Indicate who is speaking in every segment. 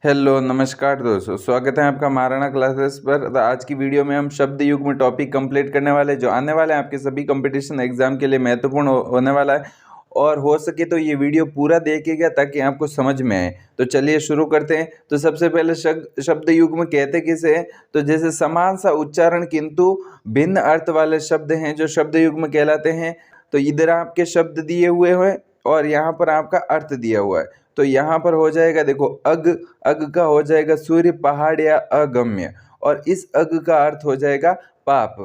Speaker 1: Hello नमस्कार दोस्तों, स्वागत है आपका महाराणा क्लासेस पर। तो आज की वीडियो में हम शब्द युग में टॉपिक कंप्लीट करने वाले जो आने वाले हैं आपके सभी कंपटीशन एग्जाम के लिए महत्वपूर्ण होने वाला है। और हो सके तो ये वीडियो पूरा देखिएगा ताकि आपको समझ में आए। तो चलिए शुरू करते हैं। तो सबसे पहले शब्द युग में कहते किसे हैं? तो जैसे समान सा उच्चारण किंतु भिन्न अर्थ वाले शब्द हैं जो शब्द युग में कहलाते हैं। तो इधर आपके शब्द दिए हुए हैं और यहाँ पर आपका अर्थ दिया हुआ है। तो यहाँ पर हो जाएगा, देखो, अग अग का हो जाएगा सूर्य, पहाड़ या अगम्य। और इस अग का अर्थ हो जाएगा पाप।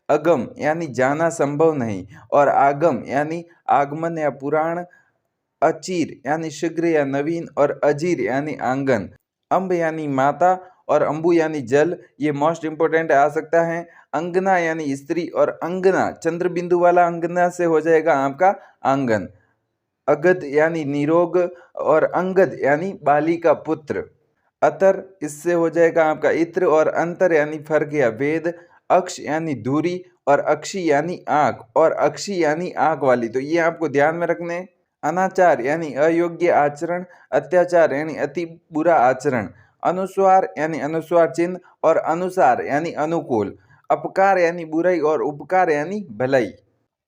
Speaker 1: अगम यानी जाना संभव नहीं, और आगम यानी आगमन या पुराण। अचीर यानी शीघ्र या नवीन, और अजीर यानी आंगन। अम्ब यानी माता, और अंबु यानी जल। ये मोस्ट इंपोर्टेंट आ सकता है। अंगना यानी स्त्री, और अंगना चंद्र बिंदु वाला अंगना से हो जाएगा आपका आंगन। अगध यानी निरोग, और अंगद यानी बाली का पुत्र। अतर इससे हो जाएगा आपका इत्र, और अंतर यानी फर्क या भेद। अक्ष यानी दूरी, और अक्षी यानी आंख, और अक्षी यानी आंख वाली। तो ये आपको ध्यान में रखने हैं। अनाचार यानी अयोग्य आचरण। अत्याचार यानी अति बुरा आचरण। अनुस्वार यानी अनुस्वार चिन्ह, और अनुसार यानी अनुकूल। अपकार यानी बुराई, और उपकार यानी भलाई।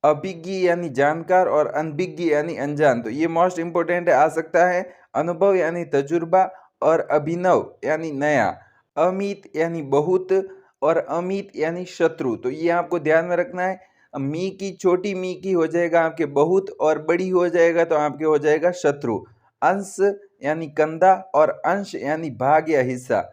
Speaker 1: अभिज्ञ यानी जानकार, और अनभिज्ञ यानी अनजान। तो ये मोस्ट इंपोर्टेंट आ सकता है। अनुभव यानी तजुर्बा, और अभिनव यानी नया। अमित यानी बहुत, और अमित यानी शत्रु। तो ये आपको ध्यान में रखना है। मी की छोटी मी की हो जाएगा आपके बहुत, और बड़ी हो जाएगा तो आपके हो जाएगा शत्रु। अंश यानी कंधा, और अंश यानी भाग या हिस्सा।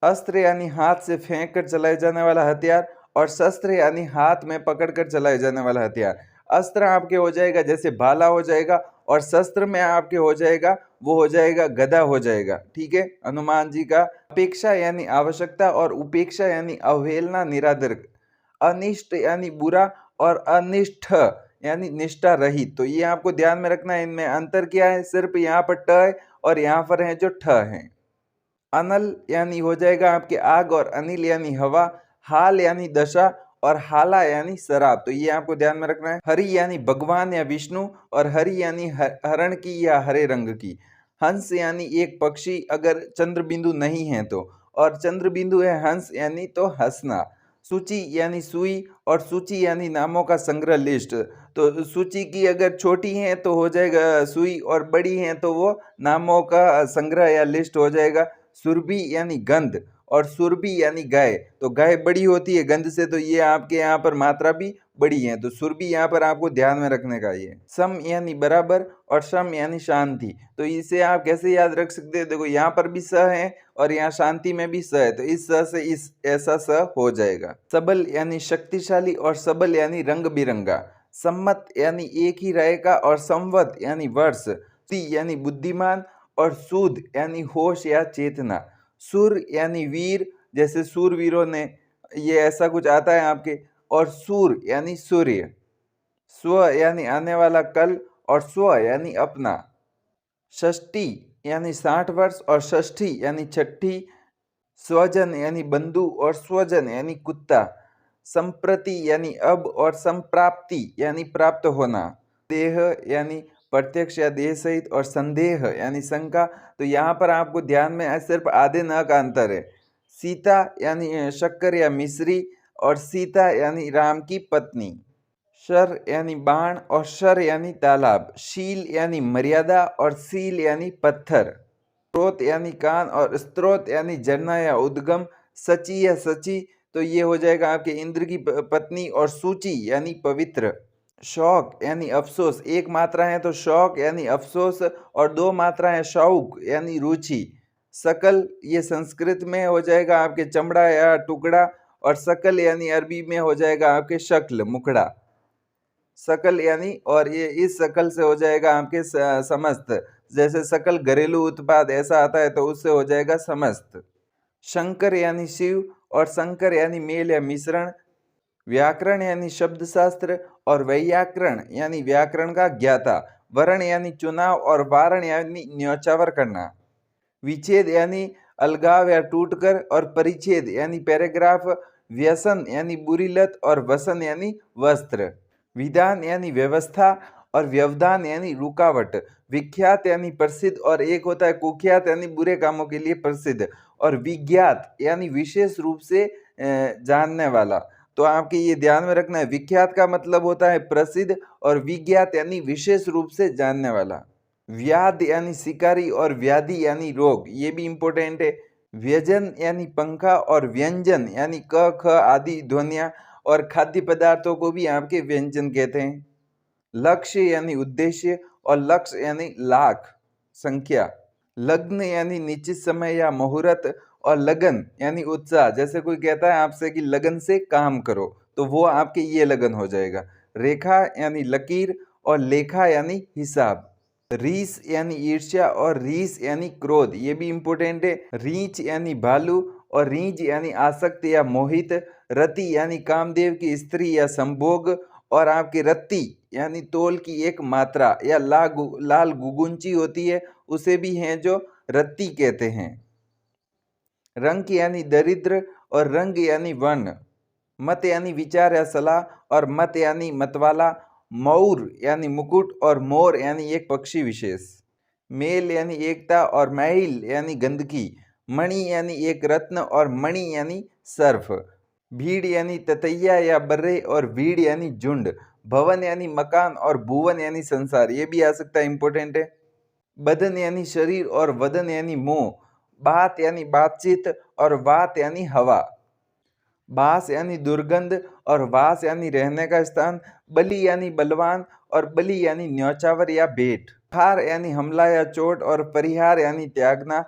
Speaker 1: अस्त्र यानी हाथ से फेंक कर चलाए जाने वाला हथियार, और शस्त्र यानी हाथ में पकड़कर चलाए जाने वाला हथियार। अस्त्र आपके हो जाएगा जैसे भाला हो जाएगा, और शस्त्र में आपके हो जाएगा वो हो जाएगा गदा हो जाएगा। ठीक है, हनुमान जी का। अपेक्षा यानी आवश्यकता, और उपेक्षा यानी अवहेलना, निरादर। अनिष्ट यानी बुरा, और अनिष्ठ यानी निष्ठा रहित। तो ये आपको ध्यान में रखना है। इनमें अंतर क्या है? सिर्फ यहाँ पर ट है, और यहाँ पर है जो ठ है। अनल यानी हो जाएगा आपके आग, और अनिल यानी हवा। हाल यानी दशा, और हाला यानी शराब। तो ये आपको ध्यान में रखना है। हरि यानी भगवान या विष्णु, और हरि यानी हरण की या हरे रंग की। हंस यानी एक पक्षी अगर चंद्र बिंदु नहीं है तो, और चंद्र बिंदु है हंस यानी तो हंसना। सूची यानी सुई, और सूची यानी नामों का संग्रह, लिस्ट। तो सूची की अगर छोटी है तो हो जाएगा सुई, और बड़ी है तो वो नामों का संग्रह या लिस्ट हो जाएगा। सुरभि यानी गंध, और सुरभि यानी गाय। तो गाय बड़ी होती है गंध से, तो ये आपके यहाँ पर मात्रा भी बड़ी है। तो सुरभि यहाँ पर आपको ध्यान में रखने का। ये सम यानी बराबर, और शम यानी शांति। तो इसे आप कैसे याद रख सकते हैं? देखो, यहाँ पर भी स है, और यहाँ शांति में भी स है, तो इस स से इस ऐसा स हो जाएगा। सबल यानी शक्तिशाली, और सबल यानी रंग बिरंगा। सम्मत यानी एक ही रहेगा, और संवत यानी वर्ष। ती यानी बुद्धिमान, और सूद यानी होश या चेतना। सुर यानी वीर, जैसे सूरवीरों ने, ये ऐसा कुछ आता है आपके। और सूर यानी सूर्य। स्व यानी आने वाला कल, और स्व यानी अपना। षष्ठी यानी 60 वर्ष, और षष्ठी यानी छठी। स्वजन यानी बंधु, और स्वजन यानी कुत्ता। संप्रति यानी अब, और संप्राप्ति यानी प्राप्त होना। देह यानी प्रत्यक्ष या देह सहित, और संदेह यानी शंका। तो यहाँ पर आपको ध्यान में सिर्फ आधे न का अंतर है। सीता यानी शक्कर या मिश्री, और सीता यानी राम की पत्नी। शर यानी बाण, और शर यानी तालाब। शील यानी मर्यादा, और सील यानी पत्थर। स्रोत यानी कान, और स्त्रोत यानी झरना या उद्गम। सची या सची, तो ये हो जाएगा आपके इंद्र की पत्नी। और सूची यानी पवित्र। शौक यानी अफसोस, एक मात्रा है तो शौक यानी अफसोस, और दो मात्रा है शौक यानी रुचि। सकल ये संस्कृत में हो जाएगा आपके चमड़ा या टुकड़ा, और सकल यानी अरबी में हो जाएगा आपके शक्ल, मुखड़ा। सकल यानी, और ये इस सकल से हो जाएगा आपके समस्त। जैसे सकल घरेलू उत्पाद ऐसा आता है तो उससे हो जाएगा समस्त। शंकर यानी शिव, और संकर यानी मेल या मिश्रण। व्याकरण यानी शब्द शास्त्र, और वैयाकरण यानी व्याकरण का ज्ञाता। वर्ण यानी चुनाव, और वारण यानी न्योछावर करना। विच्छेद यानी अलगाव या टूटकर, और परिच्छेद यानी पैराग्राफ। व्यसन यानी बुरी लत, और वसन यानी वस्त्र। विधान यानी व्यवस्था, और व्यवधान यानी रुकावट, विख्यात यानी प्रसिद्ध, और एक होता है कुख्यात यानी बुरे कामों के लिए प्रसिद्ध, और विज्ञात यानी विशेष रूप से जानने वाला। तो आपके ये ध्यान में रखना है, विख्यात का मतलब होता है प्रसिद्ध और विज्ञात यानी विशेष रूप से जानने वाला। व्याध यानी शिकारी और व्याधि यानी रोग, ये भी इंपॉर्टेंट है। व्यंजन यानी पंखा और व्यंजन यानी क ख आदि ध्वनियां, और खाद्य पदार्थों को भी आपके व्यंजन कहते हैं। लक्ष्य यानी उद्देश्य और लक्ष्य यानी लाख संख्या। लग्न यानी निश्चित समय या मुहूर्त, और लगन यानी उत्साह। जैसे कोई कहता है आपसे कि लगन से काम करो, तो वो आपके ये लगन हो जाएगा। रेखा यानी लकीर और लेखा यानी हिसाब। रीस यानी ईर्ष्या और रीस यानी क्रोध, ये भी इंपॉर्टेंट है। रीछ यानी भालू और रीझ यानी आसक्त या मोहित। रति यानी कामदेव की स्त्री या संभोग, और आपके रत्ती यानी तोल की एक मात्रा या लाल गुगुंची होती है, उसे भी हैं जो रत्ती कहते हैं। रंक यानी दरिद्र और रंग यानी वर्ण। मत यानी विचार या सलाह, और मत यानी मतवाला। मौर यानी मुकुट और मोर यानी एक पक्षी विशेष। मेल यानी एकता और मैल यानी गंदगी। मणि यानी एक रत्न और मणि यानी सर्फ। भीड़ यानी ततैया या बर्रे, और भीड़ यानी झुंड। भवन यानी मकान और भुवन यानी संसार, ये भी आ सकता है, इंपॉर्टेंट है। बदन यानी शरीर और वदन यानी मुंह। बात यानी बातचीत और वात यानी हवा। बास यानी दुर्गंध और वास यानी रहने का स्थान। बलि यानी बलवान और बलि यानी न्यौछावर या भेंट। हार यानी हमला या चोट और परिहार यानी त्यागना।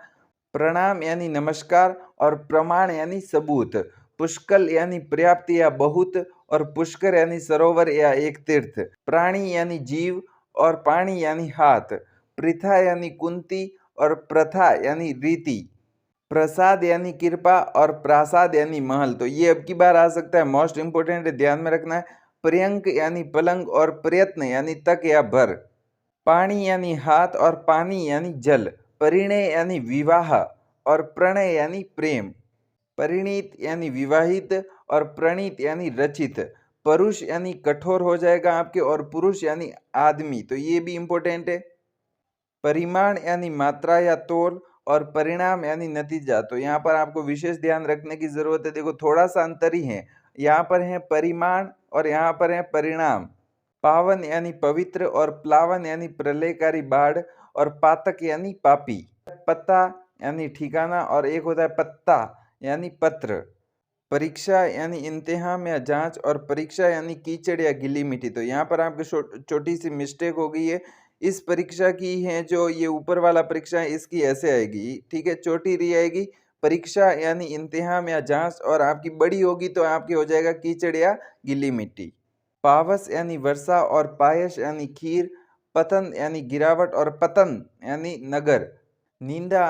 Speaker 1: प्रणाम यानी नमस्कार और प्रमाण यानी सबूत। पुष्कल यानी पर्याप्त या बहुत, और पुष्कर यानी सरोवर या एक तीर्थ। प्राणी यानी जीव और पाणी यानी हाथ। प्रथा यानी कुंती और प्रथा यानी रीति। प्रसाद यानी कृपा और प्रासाद यानी महल, तो ये अब की बार आ सकता है, मोस्ट इंपोर्टेंट है, ध्यान में रखना है। पर्यंक यानी पलंग और प्रयत्न यानी तक या भर। पानी यानी हाथ और पानी यानी जल। परिणय यानी विवाह और प्रणय यानी प्रेम। परिणीत यानी विवाहित और प्रणीत यानी रचित। पुरुष यानी कठोर हो जाएगा आपके, और पुरुष यानी आदमी, तो ये भी इंपॉर्टेंट है। परिमाण यानी मात्रा या तोल, और परिणाम यानी नतीजा। तो यहाँ पर आपको विशेष ध्यान रखने की जरूरत है। देखो थोड़ा सा अंतर ही है, यहाँ पर है परिमाण और यहाँ पर है परिणाम। पावन यानी पवित्र और प्लावन यानी प्रलयकारी बाढ़, और पातक यानी पापी। पत्ता यानी ठिकाना, और एक होता है पत्ता यानी पत्र। परीक्षा यानी इम्तिहान या जांच, और परीक्षा यानी कीचड़ या गीली मिट्टी। तो यहाँ पर आपकी छोटी सी मिस्टेक हो गई है। इस परीक्षा की है जो ये ऊपर वाला परीक्षा है, इसकी ऐसे आएगी, ठीक है, छोटी री आएगी। परीक्षा यानी इम्तिहान या जांच, और आपकी बड़ी होगी तो आपकी हो जाएगा कीचड़ या गीली मिट्टी। पावस यानी वर्षा और पायस यानी खीर। पतन यानी गिरावट और पतन यानी नगर। निंदा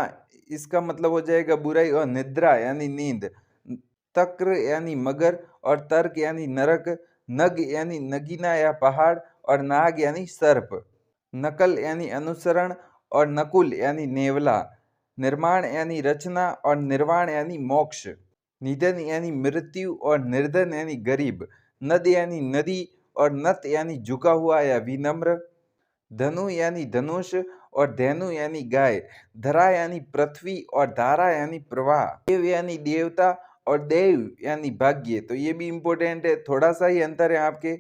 Speaker 1: इसका मतलब हो जाएगा बुराई, और निद्रा यानी नींद। तक्र यानी मगर और तर्क यानी नरक। नग यानी नगीना या पहाड़, और नाग यानी सर्प। नकल यानी अनुसरण और नकुल यानी नेवला। निर्माण यानी रचना और निर्वाण यानी मोक्ष। निधन यानी मृत्यु और निर्धन यानी गरीब। नद यानी नदी और नत यानी झुका हुआ या विनम्र। धनु यानी धनुष और धेनु यानी गाय। धरा यानी पृथ्वी और धारा यानी प्रवाह। देव यानी देवता और देव यानी भाग्य, तो ये भी इंपॉर्टेंट है, थोड़ा सा ही अंतर है आपके।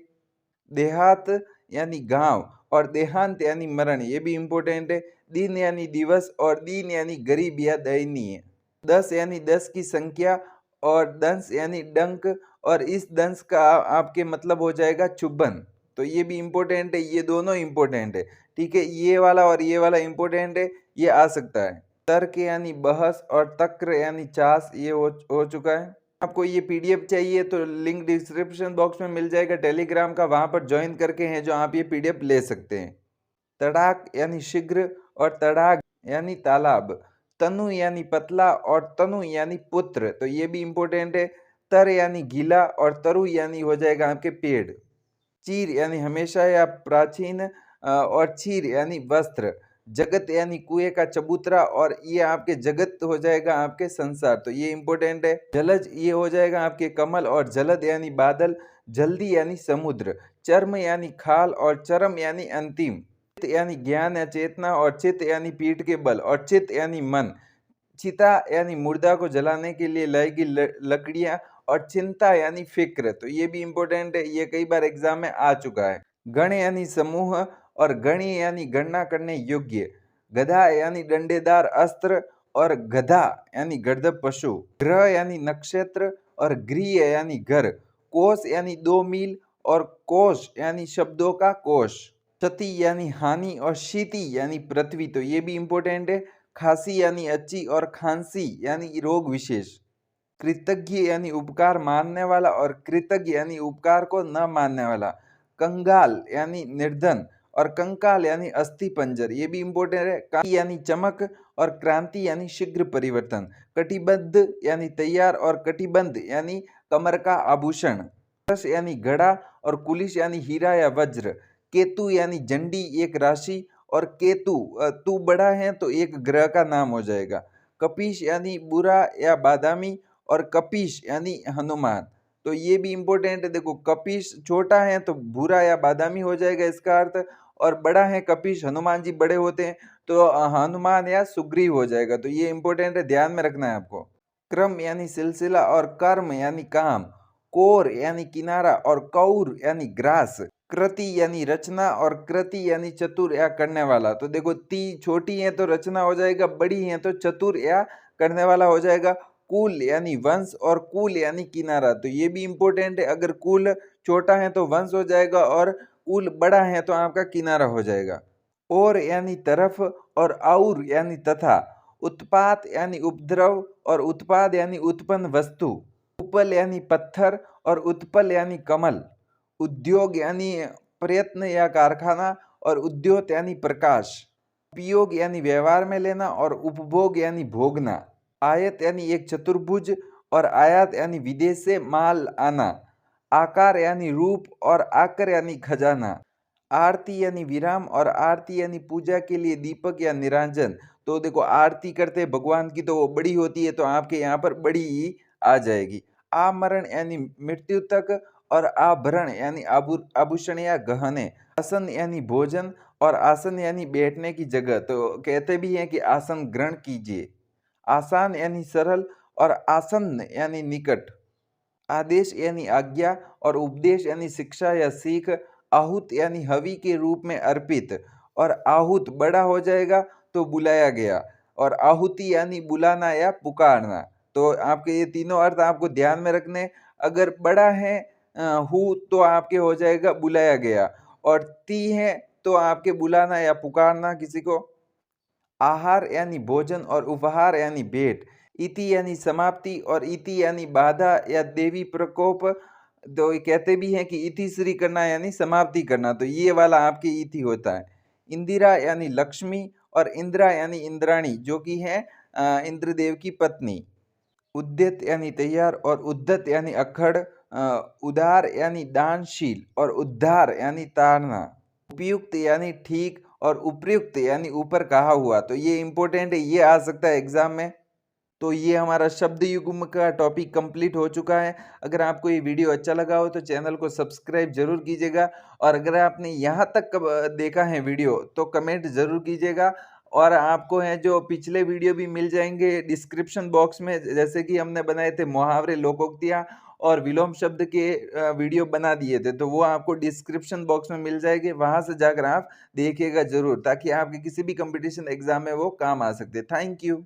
Speaker 1: देहात यानी गांव और देहांत यानी मरण, ये भी इंपॉर्टेंट है। दिन यानी दिवस और दीन यानी गरीब या दयनीय। 10 यानी 10 की संख्या और दंश यानी डंक, और इस दंश का आपके मतलब हो जाएगा चुभन, तो ये भी इंपॉर्टेंट है, ये दोनों इंपॉर्टेंट है, ठीक है। ये वाला और ये वाला इंपॉर्टेंट है, ये आ सकता है। तर्क यानी बहस और तक्र यानी चास, ये हो चुका है। आपको ये पीडीएफ चाहिए तो लिंक डिस्क्रिप्शन बॉक्स में मिल जाएगा टेलीग्राम का, वहां पर ज्वाइन करके हैं जो आप ये पीडीएफ ले सकते हैं। तड़ाक यानी शीघ्र और तड़ाक यानी तालाब। तनु यानी पतला और तनु यानी पुत्र, तो ये भी इंपॉर्टेंट है। तर यानी गीला और तरु यानी हो जाएगा आपके पेड़। चीर यानी हमेशा या प्राचीन, और चीर यानी वस्त्र। जगत यानी कुएं का चबूतरा, और ये आपके जगत हो जाएगा आपके संसार, तो ये इंपॉर्टेंट है। जलज ये हो जाएगा आपके कमल, और जलद यानी बादल। जल्दी यानी समुद्र। चर्म यानी खाल और चरम यानी अंतिम। चित यानी ज्ञान या चेतना और चित यानी पीठ के बल और चित यानी मन। चिता यानी मुर्दा को जलाने के लिए लगेगी लकड़ियां और चिंता यानी फिक्र। तो ये भी इम्पोर्टेंट है, ये कई बार एग्जाम में आ चुका है। गण यानी समूह और गणी यानी गणना करने योग्य। गधा यानी डंडेदार अस्त्र और गधा यानी गर्दभ पशु। ग्रह यानी नक्षत्र और गृह यानी घर। कोश यानी 2 मील और कोश यानी शब्दों का कोश। क्षति यानी हानि और शीति यानी पृथ्वी। तो ये भी इम्पोर्टेंट है। खांसी यानी अच्छी और खांसी यानी रोग विशेष। कृतज्ञ यानी उपकार मानने वाला और कृतज्ञ यानी उपकार को न मानने वाला। कंगाल यानी निर्धन और कंकाल यानी अस्थि पंजर। ये भी इम्पोर्टेंट है। कांति यानी चमक और क्रांति यानी शीघ्र परिवर्तन। कटिबद्ध यानी तैयार और कटिबंध यानी कमर का आभूषण। कलश यानी घड़ा और कुलिश यानी हीरा या वज्र। केतु यानी झंडी एक राशि और केतु तू बड़ा है तो एक ग्रह का नाम हो जाएगा। कपीश यानी बुरा या बादामी और कपीश यानी हनुमान। तो ये भी इम्पोर्टेंट है। देखो, कपीश छोटा है तो भूरा या बादामी हो जाएगा इसका अर्थ, और बड़ा है कपीश, हनुमान जी बड़े होते हैं तो हनुमान या सुग्रीव हो जाएगा। तो ये इम्पोर्टेंट है, ध्यान में रखना है आपको। क्रम यानी सिलसिला और कर्म यानी काम। कोर यानी किनारा और कौर यानी ग्रास। कृति यानी रचना और कृति यानी चतुर या करने वाला। तो देखो, ती छोटी है तो रचना हो जाएगा, बड़ी है तो चतुर या करने वाला हो जाएगा। कुल यानी वंश और कुल यानी किनारा। तो ये भी इम्पोर्टेंट है, अगर कुल छोटा है तो वंश हो जाएगा और कुल बड़ा है तो आपका किनारा हो जाएगा। और यानी तरफ और और यानी तथा। उत्पात यानी उपद्रव और उत्पाद यानी उत्पन्न वस्तु। उपल यानी पत्थर और उत्पल यानी कमल। उद्योग यानी प्रयत्न या कारखाना और उद्योत यानी प्रकाश। उपयोग यानी व्यवहार में लेना और उपभोग यानी भोगना। आयत यानी एक चतुर्भुज और आयात यानी विदेश से माल आना। आकार यानी रूप और आकर यानी खजाना। आरती यानी विराम और आरती यानी पूजा के लिए दीपक या निरांजन। तो देखो, आरती करते हैं भगवान की तो वो बड़ी होती है, तो आपके यहाँ पर बड़ी ही आ जाएगी। आमरण यानी मृत्यु तक और आभरण यानी आभूषण या गहने। आसन यानी भोजन और आसन यानी बैठने की जगह। तो कहते भी हैं कि आसन ग्रहण कीजिए। आसान यानी सरल और आसन्न यानी निकट। आदेश यानी आज्ञा और उपदेश यानी शिक्षा या सीख। आहूत यानी हवि के रूप में अर्पित और आहूत बड़ा हो जाएगा तो बुलाया गया, और आहुति यानी बुलाना या पुकारना। तो आपके ये तीनों अर्थ आपको ध्यान में रखने। अगर बड़ा है हु तो आपके हो जाएगा बुलाया गया, और ती है तो आपके बुलाना या पुकारना किसी को। आहार यानी भोजन और उपहार यानी भेंट। इति यानी समाप्ति और इति यानी बाधा या देवी प्रकोप। तो ये कहते भी हैं कि इति श्री करना यानी समाप्ति करना। तो ये वाला आपके इति होता है। इंदिरा यानी लक्ष्मी और इंद्रा यानी इंद्राणी, जो कि है इंद्रदेव की पत्नी। उद्यत यानी तैयार और उद्धत यानी अखड़। उदार यानी दानशील और उद्धार यानी तारना। उपयुक्त यानी ठीक और उपयुक्त यानी ऊपर कहा हुआ। तो ये इंपॉर्टेंट है, ये आ सकता है एग्जाम में। तो ये हमारा शब्द युग्म का टॉपिक कंप्लीट हो चुका है। अगर आपको ये वीडियो अच्छा लगा हो तो चैनल को सब्सक्राइब जरूर कीजिएगा, और अगर आपने यहाँ तक देखा है वीडियो तो कमेंट जरूर कीजिएगा। और आपको है जो पिछले वीडियो भी मिल जाएंगे डिस्क्रिप्शन बॉक्स में, जैसे कि हमने बनाए थे मुहावरे, लोकोक्तियाँ और विलोम शब्द के वीडियो बना दिए थे, तो वो आपको डिस्क्रिप्शन बॉक्स में मिल जाएंगे। वहाँ से जाकर आप देखिएगा जरूर, ताकि आपके किसी भी कंपटीशन एग्जाम में वो काम आ सकते। Thank you.